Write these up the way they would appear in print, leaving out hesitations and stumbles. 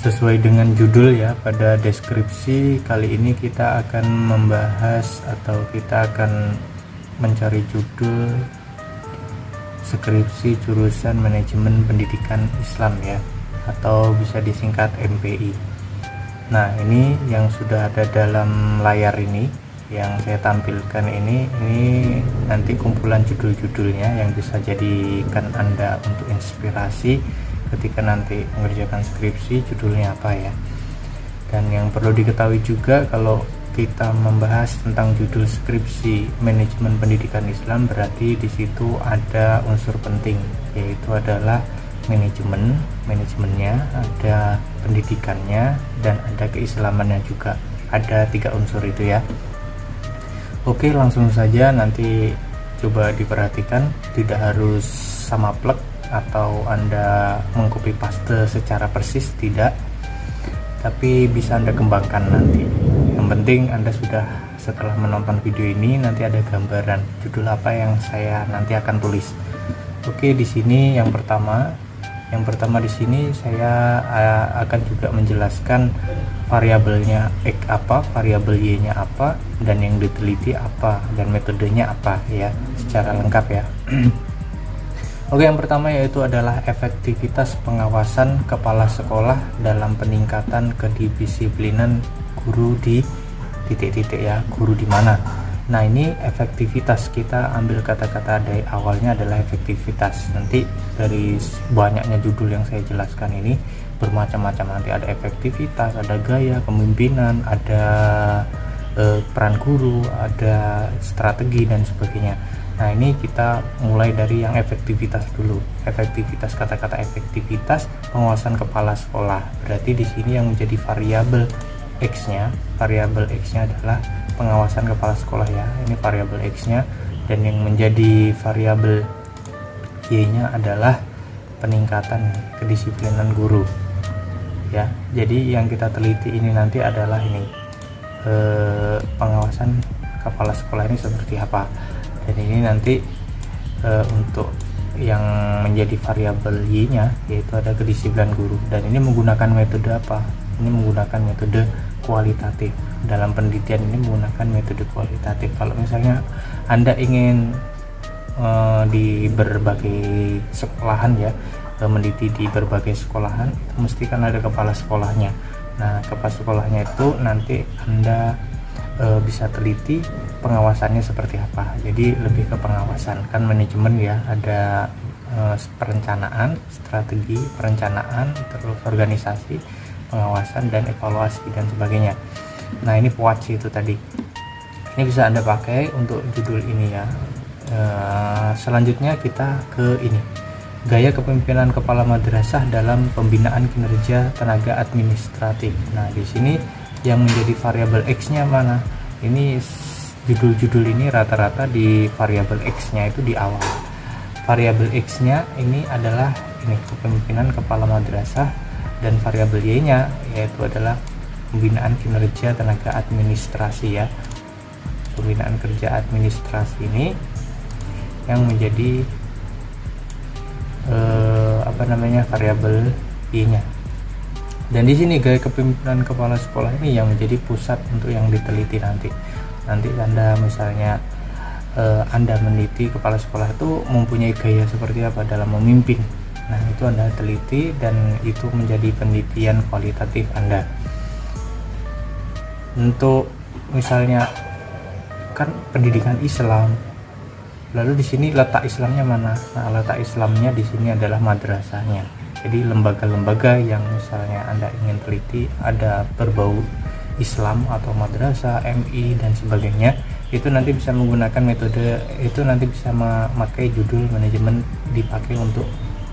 Sesuai dengan judul ya, pada deskripsi kali ini kita akan membahas atau kita akan mencari judul skripsi jurusan Manajemen Pendidikan Islam ya, atau bisa disingkat MPI. Nah, ini yang sudah ada dalam layar ini yang saya tampilkan ini nanti kumpulan judul-judulnya yang bisa jadikan Anda untuk inspirasi ketika nanti mengerjakan skripsi, judulnya apa ya. Dan yang perlu diketahui juga, kalau kita membahas tentang judul skripsi Manajemen Pendidikan Islam, berarti di situ ada unsur penting, yaitu adalah manajemennya, ada pendidikannya, dan ada keislamannya juga. Ada 3 unsur itu ya. Oke, langsung saja, nanti coba diperhatikan, tidak harus sama plek atau Anda mengcopy paste secara persis, tidak, tapi bisa Anda kembangkan nanti. Yang penting Anda sudah, setelah menonton video ini, nanti ada gambaran judul apa yang saya nanti akan tulis. Oke, di sini yang pertama di sini saya akan juga menjelaskan variabelnya X apa, variabel Y-nya apa, dan yang diteliti apa, dan metodenya apa ya, secara lengkap ya. Oke, yang pertama yaitu adalah efektivitas pengawasan kepala sekolah dalam peningkatan kedisiplinan guru di titik-titik ya, guru di mana. Nah, ini efektivitas, kita ambil kata-kata dari awalnya adalah efektivitas. Nanti dari banyaknya judul yang saya jelaskan ini bermacam-macam, nanti ada efektivitas, ada gaya kepemimpinan, ada peran guru, ada strategi dan sebagainya. Nah, ini kita mulai dari yang efektivitas dulu. Efektivitas, kata-kata efektivitas pengawasan kepala sekolah. Berarti di sini yang menjadi variabel X-nya adalah pengawasan kepala sekolah ya. Ini variabel X-nya, dan yang menjadi variabel Y-nya adalah peningkatan kedisiplinan guru. Ya, jadi yang kita teliti ini nanti adalah ini pengawasan kepala sekolah ini seperti apa. Dan ini nanti untuk yang menjadi variabel Y-nya yaitu ada kedisiplinan guru, dan ini menggunakan metode apa? Ini menggunakan metode kualitatif. Dalam penelitian ini menggunakan metode kualitatif. Kalau misalnya Anda ingin di berbagai sekolahan ya, meneliti di berbagai sekolahan, itu mesti kan ada kepala sekolahnya. Nah, kepala sekolahnya itu nanti Anda bisa teliti pengawasannya seperti apa. Jadi lebih ke pengawasan, kan manajemen ya, ada perencanaan, strategi, perencanaan, terus organisasi, pengawasan, dan evaluasi dan sebagainya. Nah, ini POAC itu tadi. Ini bisa Anda pakai untuk judul ini ya. Selanjutnya kita ke ini, gaya kepemimpinan kepala madrasah dalam pembinaan kinerja tenaga administratif. Nah, di sini yang menjadi variabel X-nya mana? Ini judul-judul ini rata-rata di variabel X-nya itu di awal. Variabel X-nya ini adalah ini kepemimpinan kepala madrasah, dan variabel Y-nya yaitu adalah pembinaan kinerja tenaga administrasi ya. Pembinaan kerja administrasi ini yang menjadi variabel Y-nya. Dan di sini gaya kepemimpinan kepala sekolah ini yang menjadi pusat untuk yang diteliti nanti. Nanti Anda misalnya Anda meneliti kepala sekolah itu mempunyai gaya seperti apa dalam memimpin. Nah, itu Anda teliti, dan itu menjadi penelitian kualitatif Anda. Untuk misalnya kan pendidikan Islam, lalu di sini letak Islamnya mana? Nah, letak Islamnya di sini adalah madrasahnya. Jadi lembaga-lembaga yang misalnya Anda ingin teliti ada berbau Islam atau madrasah, MI dan sebagainya, itu nanti bisa menggunakan metode itu, nanti bisa memakai judul manajemen dipakai untuk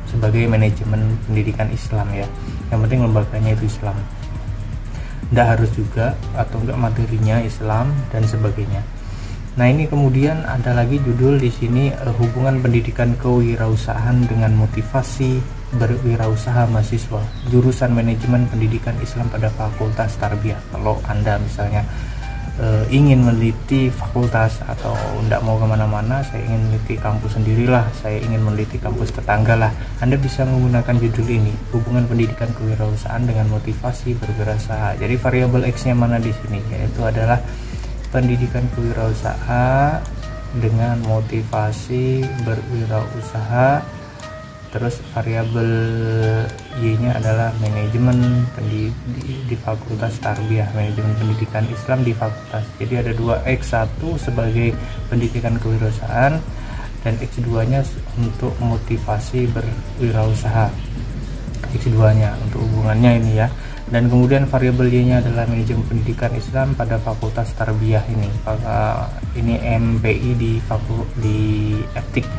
sebagai manajemen pendidikan Islam ya. Yang penting lembaganya itu Islam. Tidak harus juga atau enggak materinya Islam dan sebagainya. Nah, ini kemudian ada lagi judul di sini, hubungan pendidikan kewirausahaan dengan motivasi berwirausaha mahasiswa, jurusan manajemen pendidikan Islam pada Fakultas Tarbiyah. Kalau Anda misalnya ingin meneliti fakultas atau tidak mau kemana-mana, saya ingin meneliti kampus sendirilah, saya ingin meneliti kampus tetangga lah, Anda bisa menggunakan judul ini, hubungan pendidikan kewirausahaan dengan motivasi berwirausaha. Jadi variabel X nya mana di sini, yaitu adalah pendidikan kewirausahaan dengan motivasi berwirausaha. Terus variabel Y-nya adalah manajemen di Fakultas Tarbiyah, manajemen pendidikan Islam di fakultas. Jadi ada dua X, satu sebagai pendidikan kewirausahaan dan X2-nya untuk motivasi berwirausaha. X2-nya untuk hubungannya ini ya. Dan kemudian variabel Y-nya adalah manajemen pendidikan Islam pada Fakultas Tarbiyah ini. Ini MPI di Etik.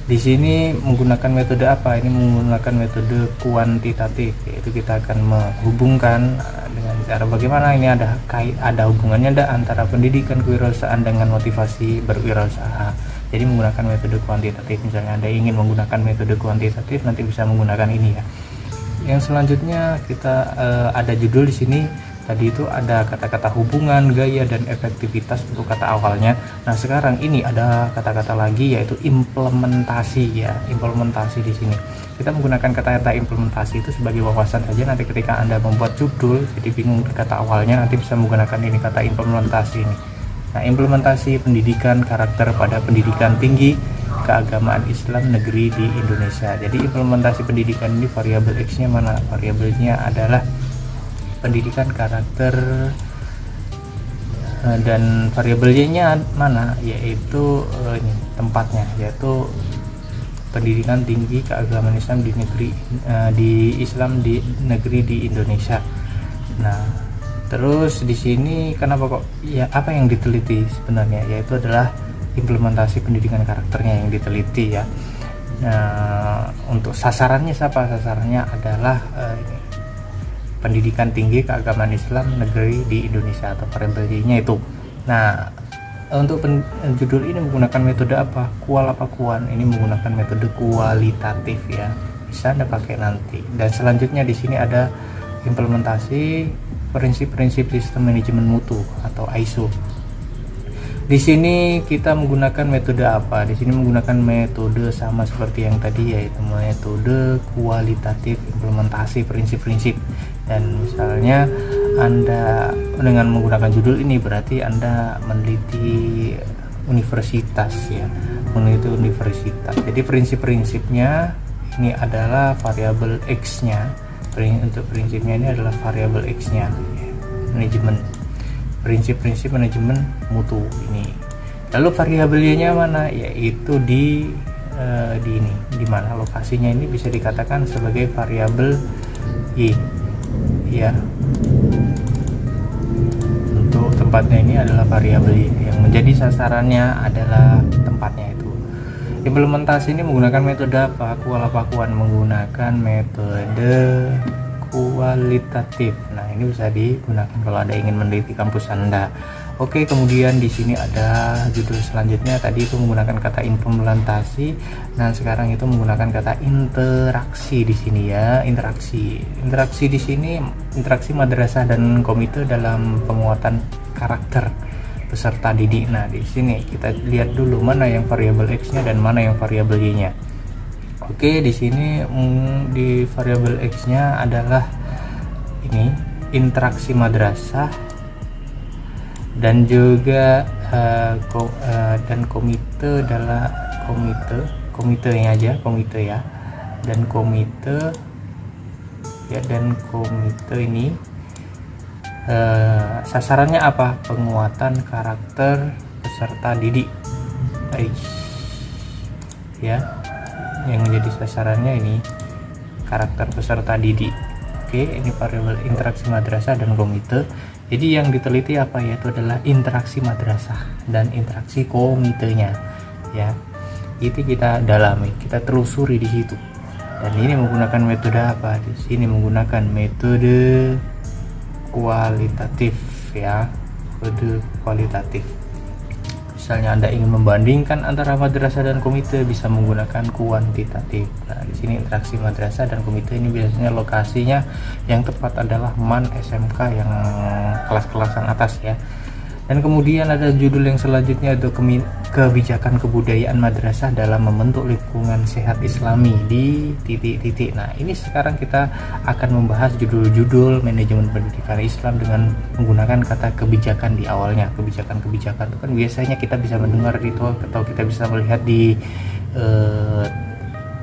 Di sini menggunakan metode apa? Ini menggunakan metode kuantitatif, yaitu kita akan menghubungkan dengan cara bagaimana ini ada hubungannya antara pendidikan kewirausahaan dengan motivasi berwirausaha. Jadi menggunakan metode kuantitatif. Misalnya Anda ingin menggunakan metode kuantitatif, nanti bisa menggunakan ini ya. Yang selanjutnya kita ada judul di sini. Tadi itu ada kata-kata hubungan, gaya, dan efektivitas untuk kata awalnya. Nah sekarang ini ada kata-kata lagi yaitu implementasi ya. Implementasi di sini kita menggunakan kata-kata implementasi itu sebagai wawasan saja. Nanti ketika Anda membuat judul jadi bingung kata awalnya, nanti bisa menggunakan ini kata implementasi ini. Nah implementasi pendidikan karakter pada pendidikan tinggi keagamaan Islam negeri di Indonesia. Jadi implementasi pendidikan ini variabel X-nya mana? Variabelnya adalah pendidikan karakter dan variabel Y-nya mana, yaitu ini tempatnya, yaitu pendidikan tinggi keagamaan Islam di negeri di Islam di negeri di Indonesia. Nah terus di sini kenapa kok ya, apa yang diteliti sebenarnya, yaitu adalah implementasi pendidikan karakternya yang diteliti ya. Nah untuk sasarannya siapa? Sasarannya adalah ini, pendidikan tinggi keagamaan Islam negeri di Indonesia atau variabel Y-nya itu. Nah untuk judul ini menggunakan metode apa? Kual apa kuan? Ini menggunakan metode kualitatif ya, bisa Anda pakai nanti. Dan selanjutnya di sini ada implementasi prinsip-prinsip sistem manajemen mutu atau ISO. Di sini kita menggunakan metode apa? Di sini menggunakan metode sama seperti yang tadi, yaitu metode kualitatif implementasi prinsip-prinsip. Dan misalnya Anda dengan menggunakan judul ini berarti Anda meneliti universitas ya, meneliti universitas. Jadi prinsip-prinsipnya ini adalah variabel X-nya. Untuk prinsipnya ini adalah variabel X-nya, manajemen. Prinsip-prinsip manajemen mutu ini. Lalu variabel Y-nya mana? Yaitu di ini, di mana lokasinya ini bisa dikatakan sebagai variabel Y. Ya. Untuk tempatnya ini adalah variabel Y. Yang menjadi sasarannya adalah tempatnya itu. Implementasi ini menggunakan metode apa? Kuan menggunakan metode kualitatif. Nah, ini bisa digunakan kalau Anda ingin meneliti kampus Anda. Oke, kemudian di sini ada judul selanjutnya. Tadi itu menggunakan kata implementasi. Nah, sekarang itu menggunakan kata interaksi di sini ya. Interaksi di sini interaksi madrasah dan komite dalam penguatan karakter peserta didik. Nah, di sini kita lihat dulu mana yang variabel X-nya dan mana yang variabel Y-nya. Oke, di sini di variabel X-nya adalah ini interaksi madrasah dan juga dan komite adalah komite ya, dan komite ya, dan komite ini sasarannya apa? Penguatan karakter peserta didik ya. Yang menjadi sasarannya ini karakter peserta didik. Oke, ini variabel interaksi madrasah dan komite. Jadi yang diteliti apa? Yaitu adalah interaksi madrasah dan interaksi komitenya ya. Itu kita dalami, kita telusuri di situ. Dan ini menggunakan metode apa? Di sini menggunakan metode kualitatif ya, metode kualitatif. Misalnya Anda ingin membandingkan antara madrasah dan komite, bisa menggunakan kuantitatif. Nah, di sini interaksi madrasah dan komite ini biasanya lokasinya yang tepat adalah MAN SMK yang kelas-kelasan atas ya. Dan kemudian ada judul yang selanjutnya, itu kebijakan kebudayaan madrasah dalam membentuk lingkungan sehat islami di titik-titik. Nah, ini sekarang kita akan membahas judul-judul manajemen pendidikan Islam dengan menggunakan kata kebijakan di awalnya. Kebijakan-kebijakan itu kan biasanya kita bisa mendengar itu atau kita bisa melihat di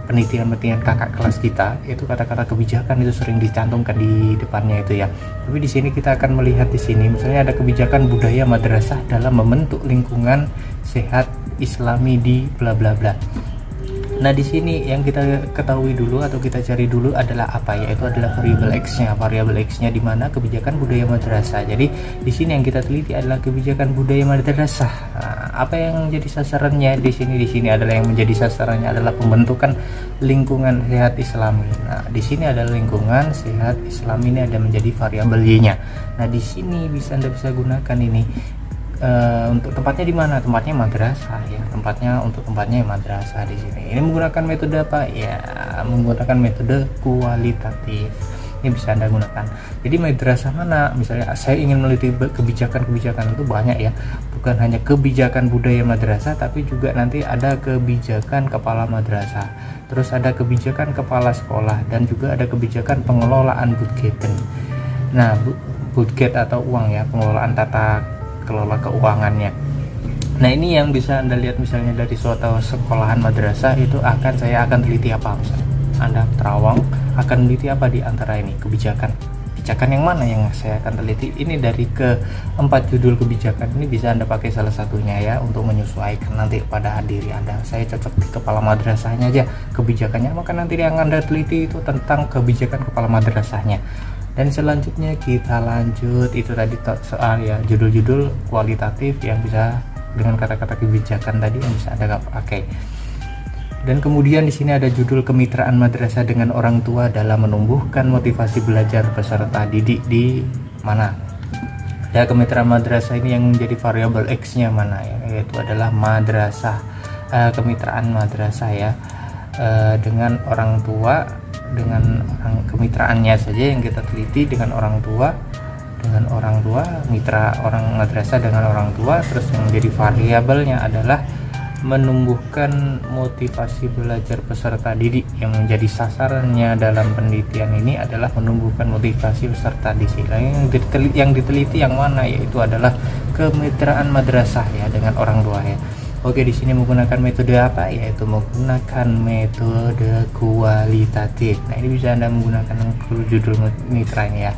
penelitian-penelitian kakak kelas kita, itu kata-kata kebijakan itu sering dicantumkan di depannya itu ya. Tapi di sini kita akan melihat di sini misalnya ada kebijakan budaya madrasah dalam membentuk lingkungan sehat islami di bla bla bla. Nah, di sini yang kita ketahui dulu atau kita cari dulu adalah apa, yaitu adalah variabel X-nya. Variabel X-nya di mana kebijakan budaya madrasah. Jadi di sini yang kita teliti adalah kebijakan budaya madrasah. Nah, apa yang menjadi sasarannya di sini adalah yang menjadi sasarannya adalah pembentukan lingkungan sehat islami. Nah, di sini adalah lingkungan sehat islami, ini ada menjadi variabel Y-nya. Nah, di sini Anda bisa gunakan ini untuk tempatnya di mana? Tempatnya madrasah ya. Tempatnya madrasah di sini. Ini menggunakan metode apa? Ya, menggunakan metode kualitatif. Ini bisa Anda gunakan. Jadi madrasah mana? Misalnya saya ingin meneliti kebijakan-kebijakan itu banyak ya. Bukan hanya kebijakan budaya madrasah, tapi juga nanti ada kebijakan kepala madrasah. Terus ada kebijakan kepala sekolah dan juga ada kebijakan pengelolaan budgeten. Nah, budget atau uang ya, pengelolaan tata kelola keuangannya. Nah, ini yang bisa Anda lihat misalnya dari suatu sekolahan madrasah itu saya akan teliti apa misalnya. Anda terawang akan teliti apa di antara ini kebijakan yang mana yang saya akan teliti. Ini dari keempat judul kebijakan ini bisa Anda pakai salah satunya ya untuk menyesuaikan nanti pada diri Anda. Saya cocok di kepala madrasahnya aja kebijakannya, maka nanti yang Anda teliti itu tentang kebijakan kepala madrasahnya. Dan selanjutnya kita lanjut, itu tadi soal ya judul-judul kualitatif yang bisa dengan kata-kata kebijakan tadi yang bisa Anda pakai. Dan kemudian di sini ada judul kemitraan madrasah dengan orang tua dalam menumbuhkan motivasi belajar peserta didik di mana. Ya, kemitraan madrasah ini yang menjadi variabel X-nya mana ya, yaitu adalah madrasah, kemitraan madrasah ya dengan orang tua, dengan kemitraannya saja yang kita teliti dengan orang tua, mitra orang madrasah dengan orang tua. Terus yang menjadi variabelnya adalah menumbuhkan motivasi belajar peserta didik. Yang menjadi sasarannya dalam penelitian ini adalah menumbuhkan motivasi peserta didik. Yang diteliti yang mana, yaitu adalah kemitraan madrasah ya dengan orang tua ya. Oke, di sini menggunakan metode apa? Yaitu menggunakan metode kualitatif. Nah, ini bisa Anda menggunakan judul mitra ini ya.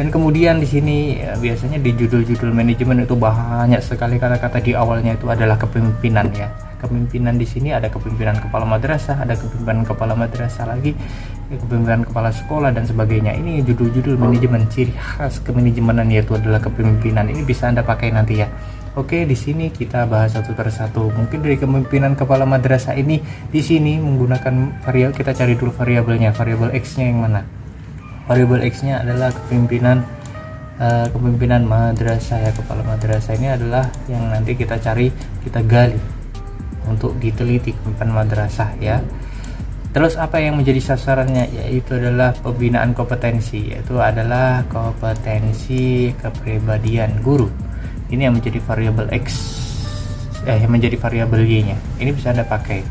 Dan kemudian di sini biasanya di judul-judul manajemen itu banyak sekali kata-kata di awalnya itu adalah kepemimpinan ya. Kepemimpinan di sini ada kepemimpinan kepala madrasah, ada kepemimpinan kepala madrasah lagi, kepemimpinan kepala sekolah dan sebagainya. Ini judul-judul manajemen, ciri khas kemanajemenan yaitu adalah kepemimpinan. Ini bisa Anda pakai nanti ya. Oke, di sini kita bahas satu persatu. Mungkin dari kepemimpinan kepala madrasah ini di sini menggunakan variabel, kita cari dulu variabelnya. Variabel X-nya yang mana? Variabel X-nya adalah kepemimpinan madrasah ya. Kepala madrasah ini adalah yang nanti kita cari, kita gali untuk diteliti kepemimpinan madrasah ya. Terus apa yang menjadi sasarannya, yaitu adalah pembinaan kompetensi, yaitu adalah kompetensi kepribadian guru. Ini yang menjadi variabel X, yang menjadi variabel Y-nya. Ini bisa Anda pakai.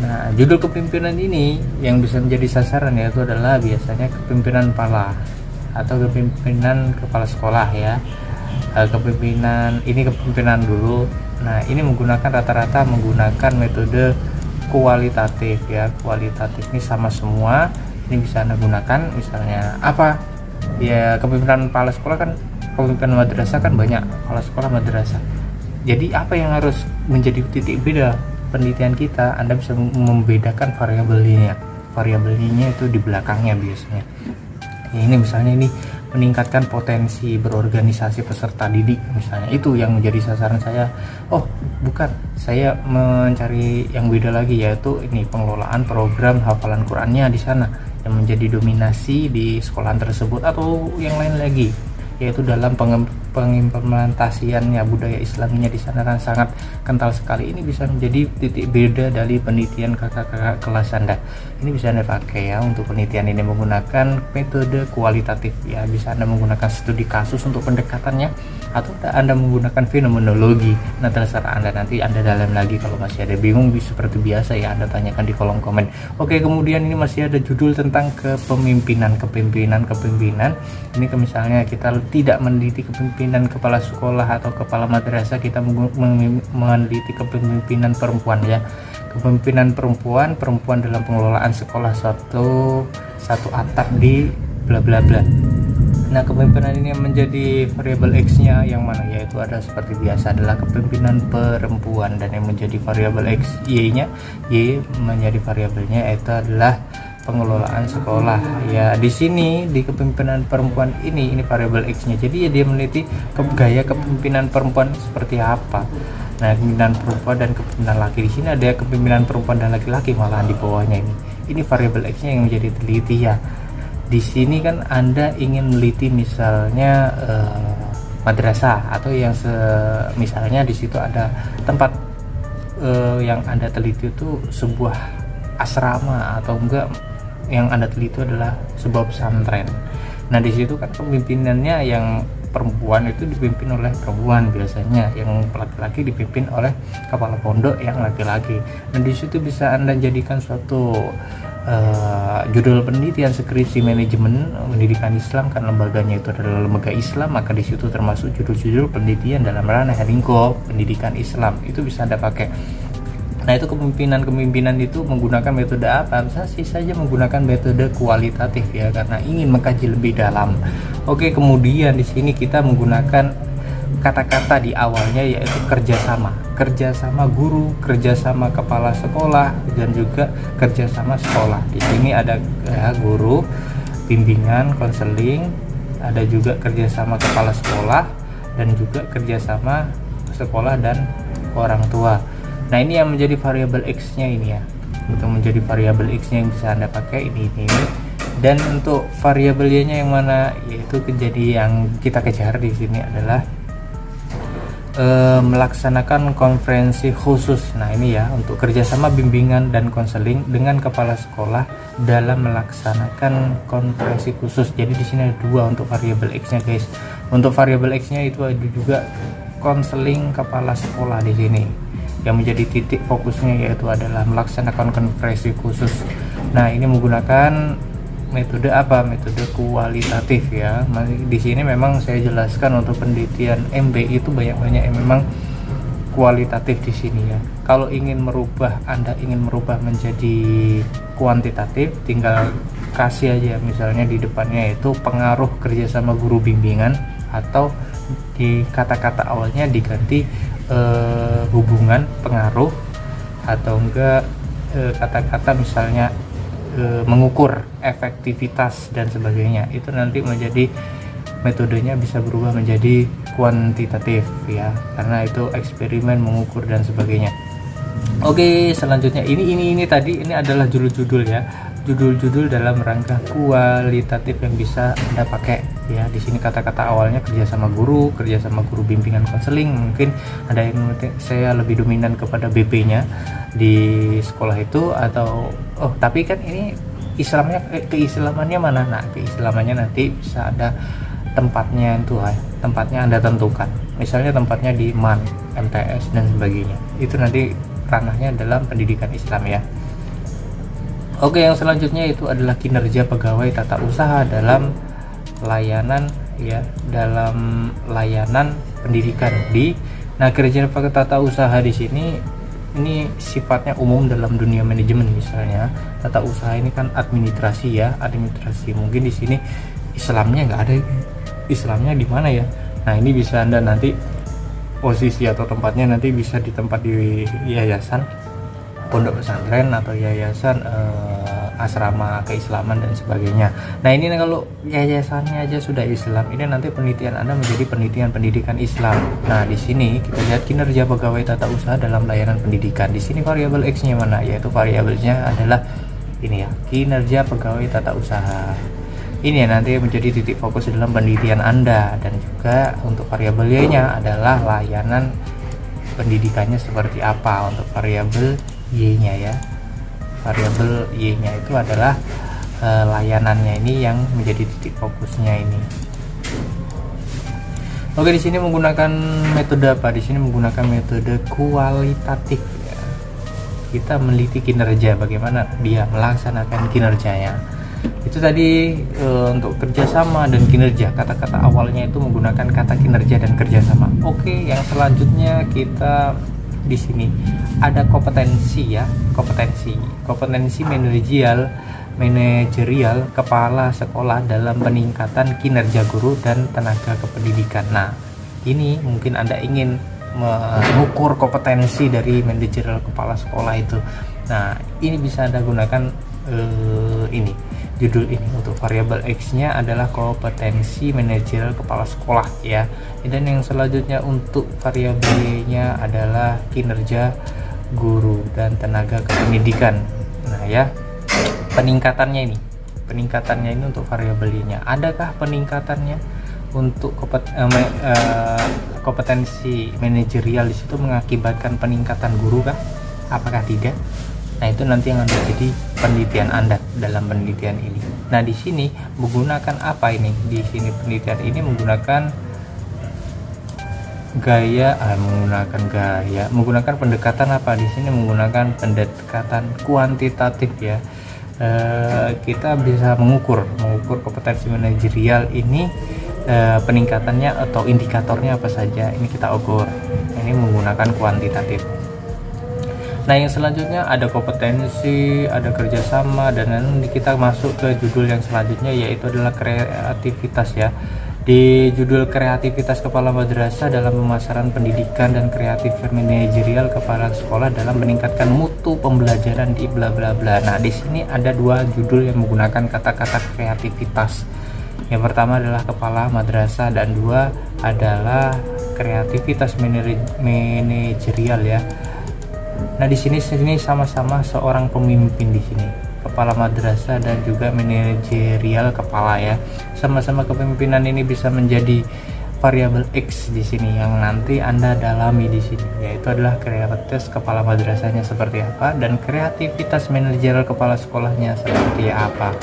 Nah, judul kepemimpinan ini yang bisa menjadi sasaran yaitu adalah biasanya kepemimpinan kepala atau kepemimpinan kepala sekolah ya. Kepemimpinan dulu. Nah, ini rata-rata menggunakan metode kualitatif ya. Kualitatif ini sama semua. Ini bisa Anda gunakan. Misalnya apa? Ya, kepemimpinan kepala sekolah kan, kepemimpinan madrasah kan banyak, kepala sekolah madrasah. Jadi apa yang harus menjadi titik beda penelitian kita? Anda bisa membedakan variabelnya. Variabelnya itu di belakangnya biasanya. Ya, ini misalnya ini meningkatkan potensi berorganisasi peserta didik misalnya, itu yang menjadi sasaran saya. Oh bukan, saya mencari yang beda lagi, yaitu ini pengelolaan program hafalan Qurannya di sana yang menjadi dominasi di sekolahan tersebut, atau yang lain lagi, yaitu dalam pengimplementasiannya budaya Islamnya di sana kan sangat kental sekali. Ini bisa menjadi titik beda dari penelitian kakak-kakak kelas Anda. Ini bisa Anda pakai ya untuk penelitian ini menggunakan metode kualitatif ya. Bisa Anda menggunakan studi kasus untuk pendekatannya, atau Anda menggunakan fenomenologi. Nah, terserah Anda, nanti Anda dalam lagi. Kalau masih ada bingung, seperti biasa ya, Anda tanyakan di kolom komen. Oke, kemudian ini masih ada judul tentang kepemimpinan. Ini misalnya kita tidak meneliti kepemimpinan kepala sekolah atau kepala madrasah, kita meneliti kepemimpinan perempuan ya. Kepemimpinan perempuan dalam pengelolaan sekolah satu atap di bla bla bla. Nah, kepemimpinan ini menjadi variabel X-nya yang mana, yaitu ada seperti biasa adalah kepemimpinan perempuan, dan yang menjadi variabel X Y-nya, Y menjadi variabelnya yaitu adalah pengelolaan sekolah ya. Di sini di kepemimpinan perempuan ini variabel X-nya. Jadi ya dia meneliti gaya kepemimpinan perempuan seperti apa. Nah, kepemimpinan perempuan dan kepemimpinan laki, di sini ada kepemimpinan perempuan dan laki-laki malahan di bawahnya ini. Ini variabel X-nya yang menjadi teliti ya. Di sini kan Anda ingin meneliti misalnya madrasah, atau yang misalnya di situ ada tempat yang Anda teliti itu sebuah asrama, atau enggak yang Anda teliti adalah sebuah pesantren. Nah, di situ kan kepemimpinannya yang perempuan itu dipimpin oleh perempuan biasanya, yang laki-laki dipimpin oleh kepala pondok yang laki-laki. Dan di situ bisa Anda jadikan suatu judul penelitian skripsi manajemen pendidikan Islam, kan lembaganya itu adalah lembaga Islam, maka di situ termasuk judul-judul penelitian dalam ranah lingkup pendidikan Islam. Itu bisa Anda pakai. Nah, itu kepemimpinan itu menggunakan metode apa? Bisa saja menggunakan metode kualitatif ya, karena ingin mengkaji lebih dalam. Oke, kemudian di sini kita menggunakan kata-kata di awalnya, yaitu kerjasama guru, kerjasama kepala sekolah, dan juga kerjasama sekolah. Di sini ada guru, bimbingan, konseling, ada juga kerjasama kepala sekolah, dan juga kerjasama sekolah dan orang tua. Nah, ini yang menjadi variabel X-nya ini ya. Untuk menjadi variabel X-nya yang bisa Anda pakai ini. Dan untuk variabel Y-nya yang mana, yaitu jadi yang kita kejar di sini adalah melaksanakan konferensi khusus. Nah, ini ya, untuk kerjasama bimbingan dan konseling dengan kepala sekolah dalam melaksanakan konferensi khusus. Jadi di sini ada dua untuk variabel X-nya guys. Untuk variabel X-nya itu ada juga konseling kepala sekolah di sini. Yang menjadi titik fokusnya yaitu adalah melaksanakan konferensi khusus. Nah, ini menggunakan metode apa? Metode kualitatif ya. Di sini memang saya jelaskan untuk penelitian MB itu banyak-banyak yang memang kualitatif di sini ya. Kalau Anda ingin merubah menjadi kuantitatif, tinggal kasih aja misalnya di depannya itu pengaruh kerjasama guru bimbingan, atau di kata-kata awalnya diganti hubungan pengaruh, atau enggak kata-kata misalnya mengukur efektivitas dan sebagainya. Itu nanti menjadi metodenya bisa berubah menjadi kuantitatif ya, karena itu eksperimen mengukur dan sebagainya. Oke, selanjutnya ini tadi ini adalah judul-judul ya, judul-judul dalam rangka kualitatif yang bisa Anda pakai ya. Di sini kata-kata awalnya kerjasama guru bimbingan konseling. Mungkin ada yang saya lebih dominan kepada BP-nya di sekolah itu, atau tapi kan ini keislamannya mana? Nah, keislamannya nanti bisa ada tempatnya itu tempatnya Anda tentukan. Misalnya tempatnya di MAN, MTS dan sebagainya. Itu nanti ranahnya dalam pendidikan Islam ya. Oke, yang selanjutnya itu adalah kinerja pegawai tata usaha dalam layanan ya, dalam layanan pendidikan di. Nah, kinerja pegawai tata usaha di sini ini sifatnya umum dalam dunia manajemen. Misalnya tata usaha ini kan administrasi ya, administrasi. Mungkin di sini Islamnya nggak ada. Islamnya di mana ya? Nah, ini bisa Anda nanti posisi atau tempatnya nanti bisa di tempat di yayasan, pondok pesantren, atau yayasan asrama keislaman dan sebagainya. Nah, ini kalau yayasannya aja sudah Islam, ini nanti penelitian Anda menjadi penelitian pendidikan Islam. Nah, di sini kita lihat kinerja pegawai tata usaha dalam layanan pendidikan. Di sini variabel X-nya mana? Yaitu variabelnya adalah ini ya, kinerja pegawai tata usaha. Ini ya nanti menjadi titik fokus dalam penelitian Anda. Dan juga untuk variabel Y-nya adalah layanan pendidikannya seperti apa. Untuk variabel Y-nya ya, variabel Y-nya itu adalah layanannya ini yang menjadi titik fokusnya ini. Oke, di sini menggunakan metode apa? Di sini menggunakan metode kualitatif ya. Kita meneliti kinerja, bagaimana dia melaksanakan kinerjanya. Itu tadi untuk kerjasama dan kinerja. Kata-kata awalnya itu menggunakan kata kinerja dan kerjasama. Oke, yang selanjutnya kita di sini ada kompetensi ya, kompetensi manajerial kepala sekolah dalam peningkatan kinerja guru dan tenaga kependidikan. Nah, ini mungkin Anda ingin mengukur kompetensi dari manajerial kepala sekolah itu. Nah, ini bisa Anda gunakan ini judul ini. Untuk variabel X-nya adalah kompetensi manajerial kepala sekolah ya. Dan yang selanjutnya untuk variabel Y-nya adalah kinerja guru dan tenaga kependidikan. Nah ya, peningkatannya ini untuk variabel Y-nya. Adakah peningkatannya untuk kompetensi manajerial di situ mengakibatkan peningkatan guru kah? Apakah tidak? Nah, itu nanti yang akan menjadi penelitian Anda dalam penelitian ini. Nah, di sini menggunakan apa ini? Di sini penelitian ini menggunakan menggunakan pendekatan apa? Di sini menggunakan pendekatan kuantitatif ya. Kita bisa mengukur kompetensi manajerial ini, peningkatannya atau indikatornya apa saja, ini kita ukur. Ini menggunakan kuantitatif. Nah, yang selanjutnya ada kompetensi, ada kerjasama, dan nanti kita masuk ke judul yang selanjutnya, yaitu adalah kreativitas ya. Di judul kreativitas kepala madrasah dalam pemasaran pendidikan dan kreatif manajerial kepala sekolah dalam meningkatkan mutu pembelajaran di bla bla bla. Nah, di sini ada dua judul yang menggunakan kata-kata kreativitas. Yang pertama adalah kepala madrasah dan dua adalah kreativitas manajerial ya. Nah, di sini sama-sama seorang pemimpin di sini. Kepala madrasah dan juga manajerial kepala ya. Sama-sama kepemimpinan ini bisa menjadi variabel X di sini yang nanti Anda dalami di sini, yaitu adalah kreativitas kepala madrasahnya seperti apa dan kreativitas manajerial kepala sekolahnya seperti apa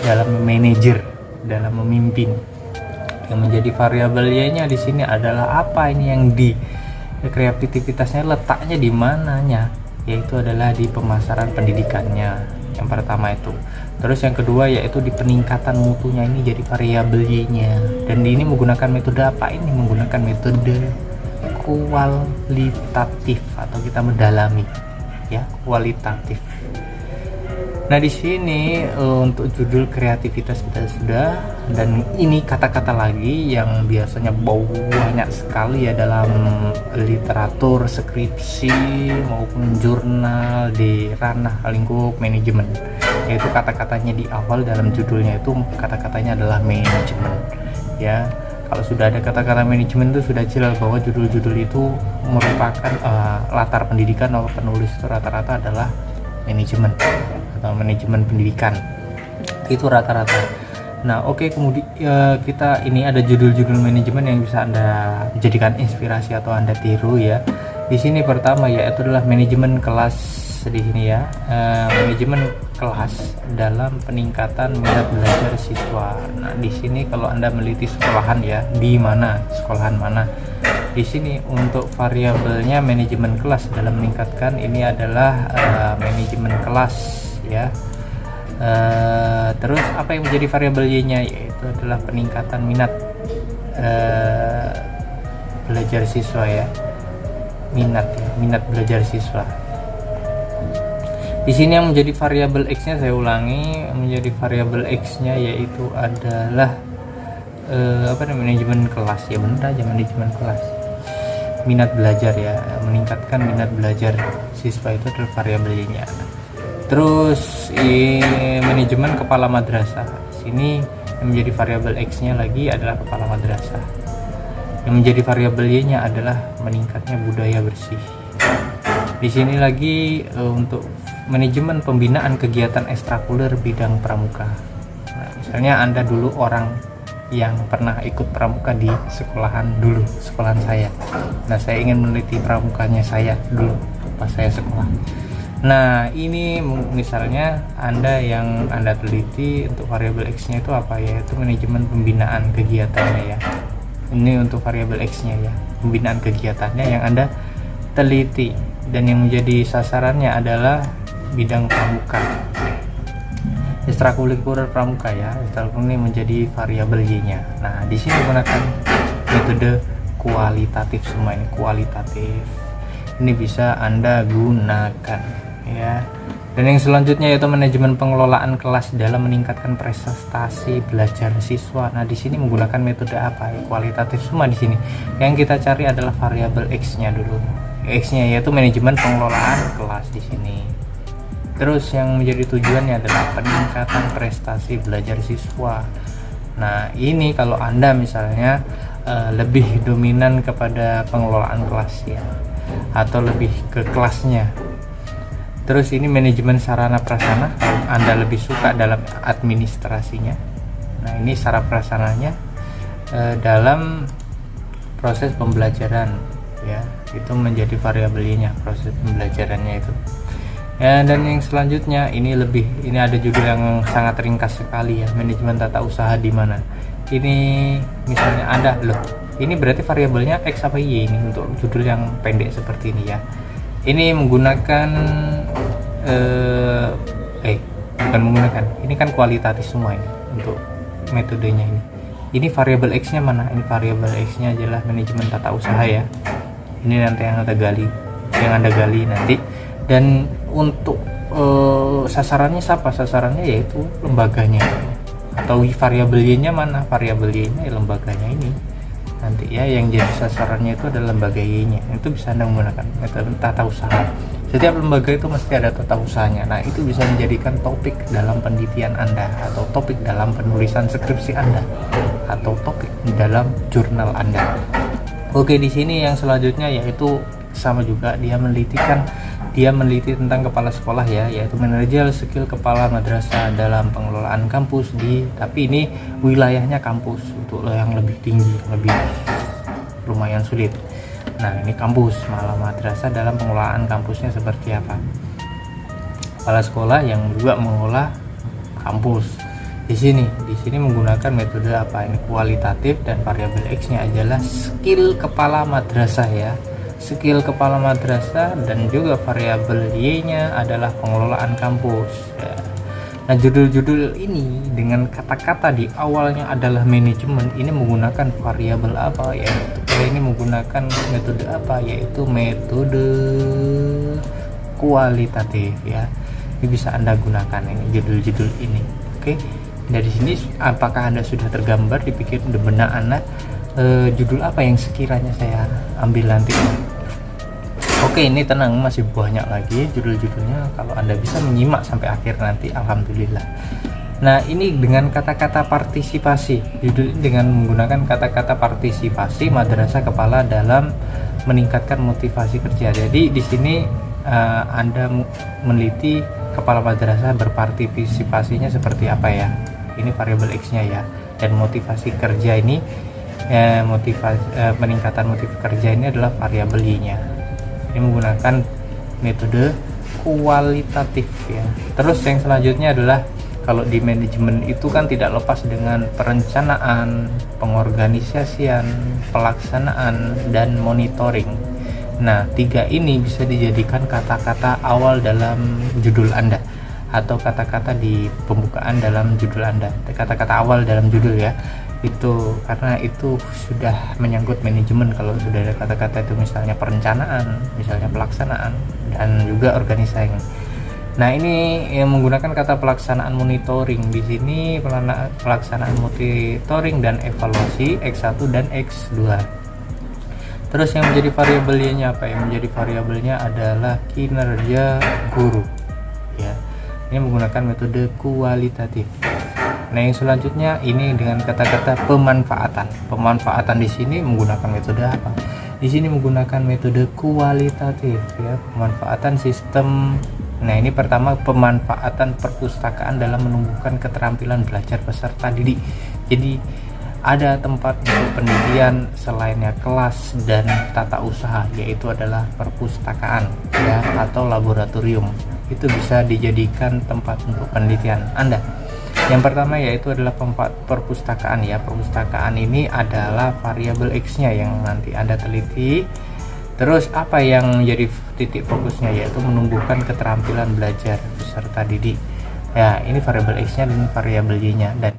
dalam manajer, dalam memimpin. Yang menjadi variabel Y-nya di sini adalah apa ini yang di kreativitasnya letaknya di mananya, yaitu adalah di pemasaran pendidikannya. Yang pertama itu. Terus yang kedua yaitu di peningkatan mutunya, ini jadi variabel Y-nya. Dan ini menggunakan metode apa? Ini menggunakan metode kualitatif atau kita mendalami ya, kualitatif. Nah, di sini untuk judul kreativitas kita sudah, dan ini kata-kata lagi yang biasanya banyak sekali ya dalam literatur, skripsi maupun jurnal di ranah lingkup manajemen, yaitu kata-katanya di awal dalam judulnya itu kata-katanya adalah manajemen ya. Kalau sudah ada kata-kata manajemen itu sudah jelas bahwa judul-judul itu merupakan latar pendidikan atau penulis itu rata-rata adalah manajemen atau manajemen pendidikan, itu rata-rata. Nah, oke, kemudian kita ini ada judul-judul manajemen yang bisa Anda jadikan inspirasi atau Anda tiru ya. Di sini pertama yaitu adalah manajemen kelas di sini ya, manajemen kelas dalam peningkatan minat belajar siswa. Nah, di sini kalau Anda meliti sekolahan ya, di mana sekolahan mana. Di sini untuk variabelnya manajemen kelas dalam meningkatkan, ini adalah manajemen kelas ya. Terus apa yang menjadi variabel Y-nya, yaitu adalah peningkatan minat belajar siswa ya, minat belajar siswa. Di sini yang menjadi variabel X-nya, saya ulangi, menjadi variabel X-nya yaitu adalah manajemen kelas ya, benar aja, manajemen kelas, minat belajar ya, meningkatkan minat belajar siswa itu adalah variabel Y-nya. Terus manajemen kepala madrasah, sini yang menjadi variabel X-nya lagi adalah kepala madrasah. Yang menjadi variabel Y-nya adalah meningkatnya budaya bersih. Di sini lagi untuk manajemen pembinaan kegiatan ekstrakurikuler bidang pramuka. Nah, misalnya Anda dulu orang yang pernah ikut pramuka di sekolahan saya. Nah, saya ingin meneliti pramukanya saya dulu pas saya sekolah. Nah, ini misalnya yang Anda teliti untuk variabel X-nya itu apa ya? Itu manajemen pembinaan kegiatannya ya. Ini untuk variabel X-nya ya, pembinaan kegiatannya yang Anda teliti, dan yang menjadi sasarannya adalah bidang pramuka, ekstrakurikuler pramuka ya. Ekstrakurikuler ini menjadi variabel Y-nya. Nah, di sini menggunakan metode kualitatif, semua ini kualitatif. Ini bisa Anda gunakan ya. Dan yang selanjutnya yaitu manajemen pengelolaan kelas dalam meningkatkan prestasi belajar siswa. Nah, di sini menggunakan metode apa ya? Kualitatif semua di sini. Yang kita cari adalah variabel X-nya dulu. X-nya yaitu manajemen pengelolaan kelas di sini. Terus yang menjadi tujuannya adalah peningkatan prestasi belajar siswa. Nah, ini kalau Anda misalnya lebih dominan kepada pengelolaan kelas ya, atau lebih ke kelasnya. Terus ini manajemen sarana prasarana kalau Anda lebih suka dalam administrasinya. Nah, ini sarana prasarananya dalam proses pembelajaran ya, itu menjadi variabelnya proses pembelajarannya itu. Ya, dan yang selanjutnya ini ada judul yang sangat ringkas sekali ya, manajemen tata usaha di mana. Ini misalnya Anda ini berarti variabelnya X apa Y ini untuk judul yang pendek seperti ini ya. Ini menggunakan bukan menggunakan, ini kan kualitatif semua ini untuk metodenya ini. Ini variabel X-nya mana? Ini variabel X-nya adalah manajemen tata usaha ya. Ini nanti yang Anda gali nanti. Dan untuk sasarannya siapa? Sasarannya yaitu lembaganya. Atau variabel Y-nya mana? Variabel Y-nya ya lembaganya ini. Nanti ya yang jadi sasarannya itu adalah lembaga Y-nya. Itu bisa Anda menggunakan metode tata usaha. Setiap lembaga itu mesti ada tata usahanya. Nah, itu bisa menjadikan topik dalam penelitian Anda, atau topik dalam penulisan skripsi Anda, atau topik dalam jurnal Anda. Oke, di sini yang selanjutnya yaitu sama juga, dia meneliti tentang kepala sekolah ya, yaitu manajerial skill kepala madrasah dalam pengelolaan kampus tapi ini wilayahnya kampus untuk yang lebih tinggi, lebih lumayan sulit. Nah, ini kampus malah madrasah dalam pengelolaan kampusnya seperti apa. Kepala sekolah yang juga mengelola kampus. Di sini menggunakan metode apa? Ini kualitatif, dan variabel X-nya adalah skill kepala madrasah ya. Skill kepala madrasah, dan juga variabel Y-nya adalah pengelolaan kampus ya. Nah, judul-judul ini dengan kata-kata di awalnya adalah manajemen, ini menggunakan variabel apa? Yaitu ini menggunakan metode apa? Yaitu metode kualitatif ya. Ini bisa Anda gunakan ini judul-judul ini. Oke. Dari sini apakah Anda sudah tergambar di pikiran benak Anda judul apa yang sekiranya saya ambil nanti? Oke, ini tenang, masih banyak lagi judul-judulnya. Kalau Anda bisa menyimak sampai akhir nanti, alhamdulillah. Nah, ini dengan kata-kata partisipasi, judul ini dengan menggunakan kata-kata partisipasi madrasah kepala dalam meningkatkan motivasi kerja. Jadi di sini Anda meneliti kepala madrasah berpartisipasinya seperti apa ya. Ini variabel X-nya ya. Dan motivasi kerja ini peningkatan motivasi kerja ini adalah variabel Y-nya. Ini menggunakan metode kualitatif ya. Terus yang selanjutnya adalah kalau di manajemen itu kan tidak lepas dengan perencanaan, pengorganisasian, pelaksanaan, dan monitoring. Nah, 3 ini bisa dijadikan kata-kata awal dalam judul Anda, atau kata-kata di pembukaan dalam judul Anda. Kata-kata awal dalam judul ya. Itu karena itu sudah menyangkut manajemen. Kalau sudah ada kata-kata itu misalnya perencanaan, misalnya pelaksanaan, dan juga organisasi. Nah, ini yang menggunakan kata pelaksanaan monitoring. Di sini pelaksanaan monitoring dan evaluasi X1 dan X2. Terus yang menjadi variabelnya apa? Yang menjadi variabelnya adalah kinerja guru ya. Ini menggunakan metode kualitatif. Nah, yang selanjutnya ini dengan kata-kata pemanfaatan. Pemanfaatan di sini menggunakan metode apa? Di sini menggunakan metode kualitatif ya, pemanfaatan sistem Nah, ini pertama, pemanfaatan perpustakaan dalam menumbuhkan keterampilan belajar peserta didik. Jadi ada tempat untuk penelitian selainnya kelas dan tata usaha, yaitu adalah perpustakaan ya, atau laboratorium. Itu bisa dijadikan tempat untuk penelitian Anda. Yang pertama yaitu adalah perpustakaan ya. Perpustakaan ini adalah variabel X-nya yang nanti Anda teliti. Terus apa yang menjadi titik fokusnya, yaitu menumbuhkan keterampilan belajar peserta didik. Ya, ini variabel X-nya dan variabel Y-nya. Dan